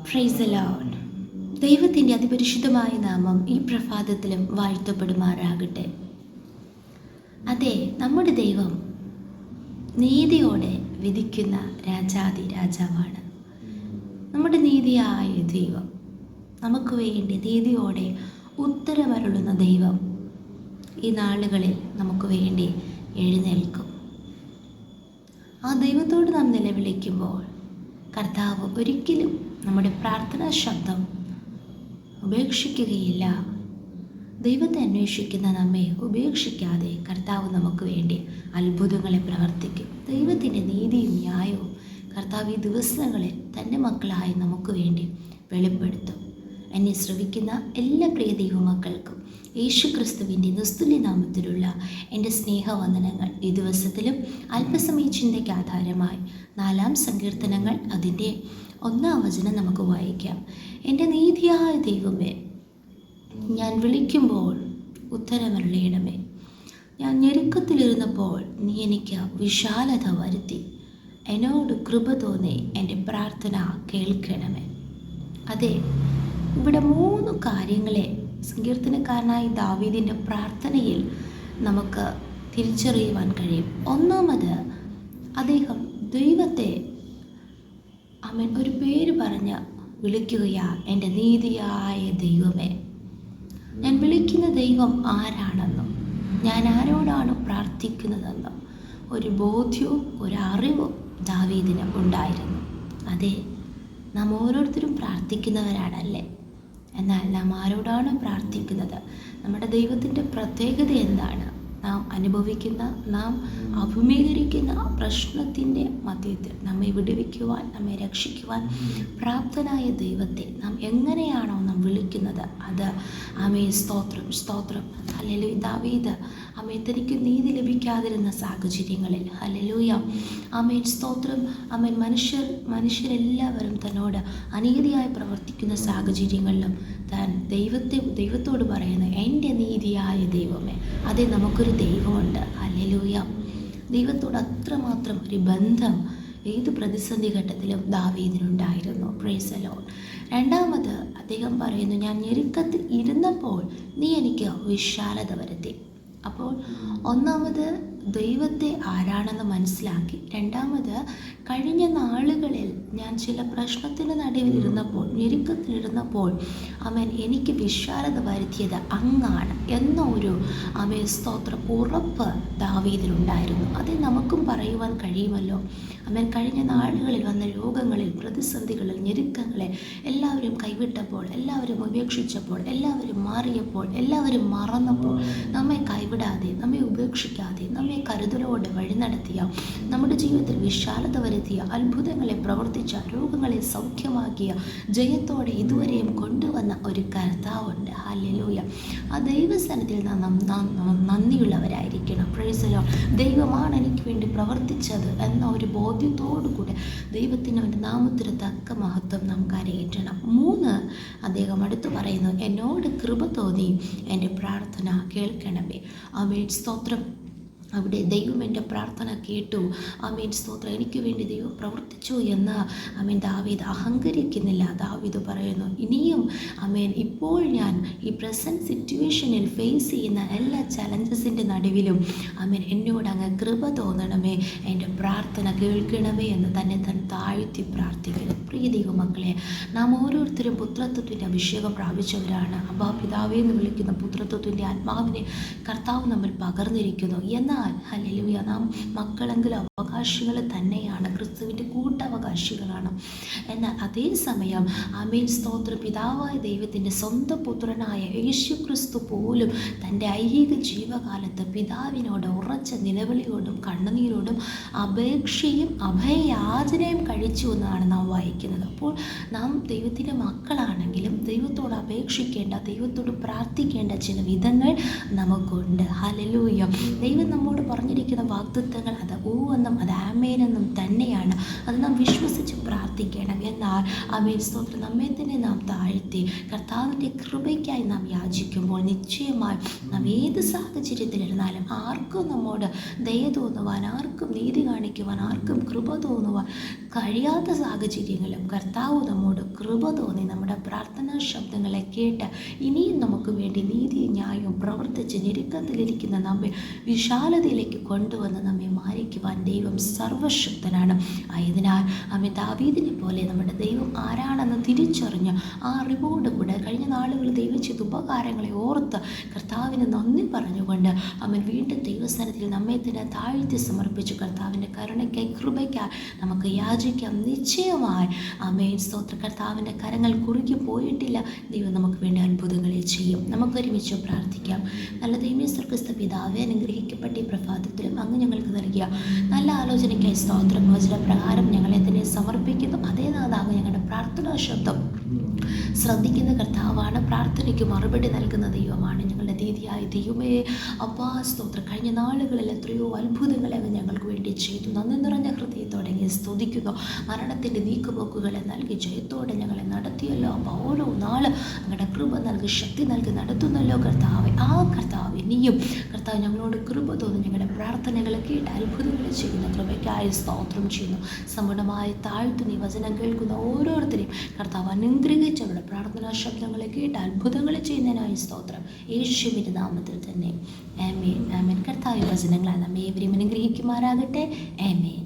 Praise the Lord. ദൈവത്തിൻ്റെ അതിപരിശുദ്ധമായ നാമം ഈ പ്രഭാതത്തിലും വാഴ്ത്തപ്പെടുമാറാകട്ടെ. അതെ, നമ്മുടെ ദൈവം നീതിയോടെ വിധിക്കുന്ന രാജാതി രാജാവാണ്. നമ്മുടെ നീതിയായ ദൈവം, നമുക്ക് വേണ്ടി നീതിയോടെ ഉത്തരമരുളുന്ന ദൈവം ഈ നാളുകളിൽ നമുക്ക് വേണ്ടി എഴുന്നേൽക്കും. ആ ദൈവത്തോട് നാം നിലവിളിക്കുമ്പോൾ കർത്താവ് ഒരിക്കലും നമ്മുടെ പ്രാർത്ഥനാ ശബ്ദം ഉപേക്ഷിക്കുകയില്ല. ദൈവത്തെ അന്വേഷിക്കുന്ന നമ്മെ ഉപേക്ഷിക്കാതെ കർത്താവ് നമുക്ക് വേണ്ടി അത്ഭുതങ്ങളെ പ്രവർത്തിക്കും. ദൈവത്തിൻ്റെ നീതിയും ന്യായവും കർത്താവ് ഈ ദിവസങ്ങളിൽ തൻ്റെ മക്കളായി നമുക്ക് വേണ്ടി വെളിപ്പെടുത്തും. എന്നെ ശ്രവിക്കുന്ന എല്ലാ പ്രിയ ദൈവമക്കൾക്കും യേശു ക്രിസ്തുവിൻ്റെ നിസ്തുല്യ നാമത്തിലുള്ള എൻ്റെ സ്നേഹവന്ദനങ്ങൾ. ഈ ദിവസത്തിലും അല്പസമയ ചിന്തയ്ക്ക് ആധാരമായി 4 സങ്കീർത്തനങ്ങൾ അതിൻ്റെ 1 വചനം നമുക്ക് വായിക്കാം. എൻ്റെ നീതിയായ ദൈവമേ, ഞാൻ വിളിക്കുമ്പോൾ ഉത്തരമരുളയണമേ. ഞാൻ ഞെരുക്കത്തിലിരുന്നപ്പോൾ നീ എനിക്ക് വിശാലത വരുത്തി. എന്നോട് കൃപ തോന്നി എൻ്റെ പ്രാർത്ഥന കേൾക്കണമേ. അതെ, ഇവിടെ 3 കാര്യങ്ങളെ സങ്കീർത്തനക്കാരനായ ദാവീദിൻ്റെ പ്രാർത്ഥനയിൽ നമുക്ക് തിരിച്ചറിയുവാൻ കഴിയും. ഒന്നാമത്, അദ്ദേഹം ദൈവത്തെ ഒരു പേര് പറഞ്ഞ് വിളിക്കുകയാ, എൻ്റെ നീതിയായ ദൈവമേ. ഞാൻ വിളിക്കുന്ന ദൈവം ആരാണെന്നും ഞാൻ ആരോടാണ് പ്രാർത്ഥിക്കുന്നതെന്നും ഒരു ബോധ്യവും ഒരു അറിവും ദാവീദിന് ഉണ്ടായിരുന്നു. അതെ, നാം ഓരോരുത്തരും പ്രാർത്ഥിക്കുന്നവരാണല്ലേ. എന്നാൽ നാം ആരോടാണ് പ്രാർത്ഥിക്കുന്നത്? നമ്മുടെ ദൈവത്തിൻ്റെ പ്രത്യേകത എന്താണ്? നാം അനുഭവിക്കുന്ന, നാം അഭിമുഖീകരിക്കുന്ന പ്രശ്നത്തിൻ്റെ മധ്യത്തിൽ നമ്മെ വിടുവിക്കുവാൻ, നമ്മെ രക്ഷിക്കുവാൻ പ്രാപ്തനായ ദൈവത്തെ നാം എങ്ങനെയാണോ നാം വിളിക്കുന്നത്, അത് സ്തോത്രം സ്തോത്രം. ഹല്ലേലൂയ. ദാവീദ് തനിക്ക് നീതി ലഭിക്കാതിരുന്ന സാഹചര്യങ്ങളിൽ ഹല്ലേലൂയ സ്തോത്രം മനുഷ്യരെല്ലാവരും തന്നോട് അനീതിയായി പ്രവർത്തിക്കുന്ന സാഹചര്യങ്ങളിലും താൻ ദൈവത്തോട് പറയുന്നു, എൻ്റെ നീതിയായ ദൈവമേ. അതെ, നമുക്കൊരു ദൈവമുണ്ട്. ഹല്ലേലൂയ. ദൈവത്തോട് അത്രമാത്രം ഒരു ബന്ധം ഏത് പ്രതിസന്ധി ഘട്ടത്തിലും ദാവീദിനുണ്ടായിരുന്നു. Praise the Lord. രണ്ടാമത്, അദ്ദേഹം പറയുന്നു, ഞാൻ ഞെരുക്കത്തിൽ ഇരുന്നപ്പോൾ നീ എനിക്ക് വിശാലത വരുത്തി. അപ്പോൾ ഒന്നാമത് ദൈവത്തെ ആരാണെന്ന് മനസ്സിലാക്കി. രണ്ടാമത്, കഴിഞ്ഞ നാളുകളിൽ ഞാൻ ചില പ്രശ്നത്തിന് നടുവിലിരുന്നപ്പോൾ, ഞെരുക്കത്തിലിരുന്നപ്പോൾ എനിക്ക് വിശാലത വരുത്തിയത് അങ്ങാണ് എന്ന ഒരു സ്തോത്രം ഉറപ്പ് ദാവീദിനുണ്ടായിരുന്നു. അത് നമുക്കും പറയുവാൻ കഴിയുമല്ലോ. കഴിഞ്ഞ നാളുകളിൽ വന്ന രോഗങ്ങളിൽ, പ്രതിസന്ധികളിൽ, ഞെരുക്കങ്ങളെ എല്ലാവരും കൈവിട്ടപ്പോൾ, എല്ലാവരും ഉപേക്ഷിച്ചപ്പോൾ, എല്ലാവരും മാറിയപ്പോൾ, എല്ലാവരും മറന്നപ്പോൾ നമ്മെ കൈവിടാതെ, നമ്മെ ഉപേക്ഷിക്കാതെ, നമ്മെ കരുതലോടെ വഴി നടത്തിയ, നമ്മുടെ ജീവിതത്തിൽ വിശാലത വരുത്തിയ, അത്ഭുതങ്ങളെ പ്രവർത്തിച്ച, രോഗങ്ങളെ സൗഖ്യമാക്കിയ, ജയത്തോടെ ഇതുവരെയും കൊണ്ടുവന്ന ഒരു കർത്താവുണ്ട്. ഹല്ലേലൂയ. ആ ദൈവസ്ഥാനത്തിൽ നാം നന്ദിയുള്ളവരായിരിക്കണം. Praise the Lord. ദൈവമാണ് എനിക്ക് വേണ്ടി പ്രവർത്തിച്ചത് എന്ന ഒരു ബോധ്യത്തോടു കൂടെ ദൈവത്തിന് അവൻ്റെ നാമത്തിന് തക്ക മഹത്വം നാം കരയേറ്റണം. 3, അദ്ദേഹം അടുത്ത് പറയുന്നു, എന്നോട് കൃപ തോന്നി എൻ്റെ പ്രാർത്ഥന കേൾക്കണമേ. സ്തോത്രം. അവിടെ ദൈവം എൻ്റെ പ്രാർത്ഥന കേട്ടു. സ്തോത്രം. എനിക്ക് വേണ്ടി ദൈവം പ്രവർത്തിച്ചു എന്ന് ദാവീദ് അഹങ്കരിക്കുന്നില്ല. ദാവീദ് പറയുന്നു, ഇനിയും ഇപ്പോൾ ഞാൻ ഈ പ്രസൻറ്റ് സിറ്റുവേഷനിൽ ഫേസ് ചെയ്യുന്ന എല്ലാ ചലഞ്ചസിൻ്റെ നടുവിലും എന്നോട് അങ്ങ് കൃപ തോന്നണമേ, എൻ്റെ പ്രാർത്ഥന കേൾക്കണമേ എന്ന് തന്നെ താഴ്ത്തി പ്രാർത്ഥിക്കുന്നു. പ്രിയ ദൈവമക്കളെ, നാം ഓരോരുത്തരും പുത്രത്വത്തിൻ്റെ അഭിഷേകം പ്രാപിച്ചവരാണ്. അബ്ബാ പിതാവേ എന്ന് വിളിക്കുന്ന പുത്രത്വത്തിൻ്റെ ആത്മാവിനെ കർത്താവ് നമ്മൾ പകർന്നിരിക്കുന്നു. എന്നാൽ ഹല്ലേലൂയ, നാം മക്കളെങ്കിലും അവകാശികൾ തന്നെയാണ്, ക്രിസ്തുവിൻ്റെ കൂട്ടവകാശികളാണ്. എന്നാൽ അതേസമയം സ്തോത്രം, പിതാവായ ദൈവത്തിൻ്റെ സ്വന്തം പുത്രനായ യേശു ക്രിസ്തു പോലും തൻ്റെ ഐഹിക ജീവകാലത്ത് പിതാവിനോട് ഉറച്ച നിലവിളിയോടും കണ്ണുനീരോടും അപേക്ഷയും അഭയയാചനയും കഴിച്ചു എന്നാണ് നാം വായിക്കുന്നത്. അപ്പോൾ നാം ദൈവത്തിൻ്റെ മക്കളാണെങ്കിലും ദൈവത്തോട് അപേക്ഷിക്കേണ്ട, ദൈവത്തോട് പ്രാർത്ഥിക്കേണ്ട ചില വിധങ്ങൾ നമുക്കുണ്ട്. ഹല്ലേലൂയ. ദൈവം നമ്മോട് പറഞ്ഞിരിക്കുന്ന വാഗ്ദത്തങ്ങൾ അത് എന്നും അത് ആമേനെന്നും തന്നെയാണ്. അത് നാം വിശ്വസിച്ച് പ്രാർത്ഥിക്കണം. എന്നാൽ സ്തോത്രം, നമ്മെ തന്നെ നാം താഴ്ത്തി കർത്താവിൻ്റെ കൃപയ്ക്കായി നാം യാചിക്കുമ്പോൾ നിശ്ചയമായി നാം ഏത് സാഹചര്യത്തിലിരുന്നാലും ആർക്കും നമ്മോട് ദയ തോന്നുവാൻ, ആർക്കും നീതി കാണിക്കുവാൻ, ആർക്കും കൃപ തോന്നുവാൻ കഴിയാത്ത സാഹചര്യങ്ങളിലും കർത്താവ് നമ്മോട് കൃപ തോന്നി നമ്മുടെ പ്രാർത്ഥനാ ശബ്ദങ്ങളെ കേട്ട് ഇനിയും നമുക്ക് വേണ്ടി നീതിയും ന്യായവും പ്രവർത്തിച്ച് ഞെരുക്കത്തിലിരിക്കുന്ന നമ്മെ വിശാലതയിലേക്ക് കൊണ്ടുവന്ന് നമ്മെ മാനിക്കുവാൻ ദൈവം സർവശക്തനാണ്. ആയതിനാൽ ദാവീദിനെ പോലെ നമ്മുടെ ദൈവം ആരാണെന്ന് തിരിച്ചറിഞ്ഞ് ആ അറിവോട് കൂടെ കഴിഞ്ഞ നാളുകൾ ദൈവം ചെയ്ത ഉപകാരങ്ങളെ ഓർത്ത് കർത്താവിന് നന്ദി പറഞ്ഞുകൊണ്ട് വീണ്ടും ദൈവസ്ഥാനത്തിൽ നമ്മെ തന്നെ താഴ്ത്തി സമർപ്പിച്ചു കർത്താവിൻ്റെ കരുണയ്ക്കായി കൃപയ്ക്കായി നമുക്ക് യാചിക്കാം. നിശ്ചയമായി സ്തോത്ര, കർത്താവിൻ്റെ കരങ്ങൾ കുറുകി പോയിട്ടില്ല. ദൈവം നമുക്ക് വേണ്ടി അത്ഭുതങ്ങളെ ചെയ്യും. നമുക്കൊരുമിച്ച് പ്രാർത്ഥിക്കാം. നല്ല ദൈവമേ, സ്വർഗ്ഗസ്ഥ പിതാവേ, അനുഗ്രഹിക്കപ്പെട്ട ഈ പ്രഭാതത്തിലും അങ്ങ് ഞങ്ങൾക്ക് നൽകിയ നല്ല ആലോചനയ്ക്കായി സ്തോത്രം. വചനപ്രകാരം ഞങ്ങളെ തന്നെ സമർപ്പിക്കുന്നു. അതേ നാഥാവ് ഞങ്ങളുടെ പ്രാർത്ഥനാ ശബ്ദം ശ്രദ്ധിക്കുന്ന കർത്താവാണ്. പ്രാർത്ഥനയ്ക്ക് മറുപടി നൽകുന്ന ദൈവമാണ് ഞങ്ങളുടെ നീതിയായ ദൈവമേ. അപ്പാ സ്തോത്രം, കഴിഞ്ഞ നാളുകളിൽ എത്രയോ അത്ഭുതങ്ങളെ അങ്ങ് ഞങ്ങൾക്ക് വേണ്ടി ചെയ്തു. നന്ദി നിറഞ്ഞ ഹൃദയത്തോടെ സ്തുതിക്കുന്നു. മരണത്തിൻ്റെ നീക്കുപോക്കുകളെ നൽകി ജയത്തോടെ ഞങ്ങളെ നടത്തിയല്ലോ. അപ്പോൾ ഓരോ നാൾ അങ്ങയുടെ കൃപ നൽകി ശക്തി നൽകി നടത്തുന്നല്ലോ കർത്താവ്. ആ കർത്താവ് ഇനിയും കർത്താവ് ഞങ്ങളോട് കൃപ തോന്നി ഞങ്ങളുടെ പ്രാർത്ഥനകളെ കേട്ട് അത്ഭുതങ്ങൾ ചെയ്യുന്ന കൃപയ്ക്കായി സ്തോത്രം ചെയ്യുന്നു. സമ്പൂർണ്ണമായി താഴ്ത്തുന്ന ഈ വചനം കേൾക്കുന്ന ഓരോരുത്തരെയും കർത്താവ് അനുഗ്രഹിച്ച് അവരുടെ പ്രാർത്ഥനാ ശബ്ദങ്ങളെ കേട്ട് അത്ഭുതങ്ങൾ ചെയ്യുന്നതിനായി സ്തോത്രം. യേശുവിൻ്റെ നാമത്തിൽ തന്നെ ആമേൻ. ആമേൻ. കർത്താവ് വചനങ്ങളാൽ നമ്മെ ഏവരെയും അനുഗ്രഹിക്കുമാറാകട്ടെ. ആമേൻ.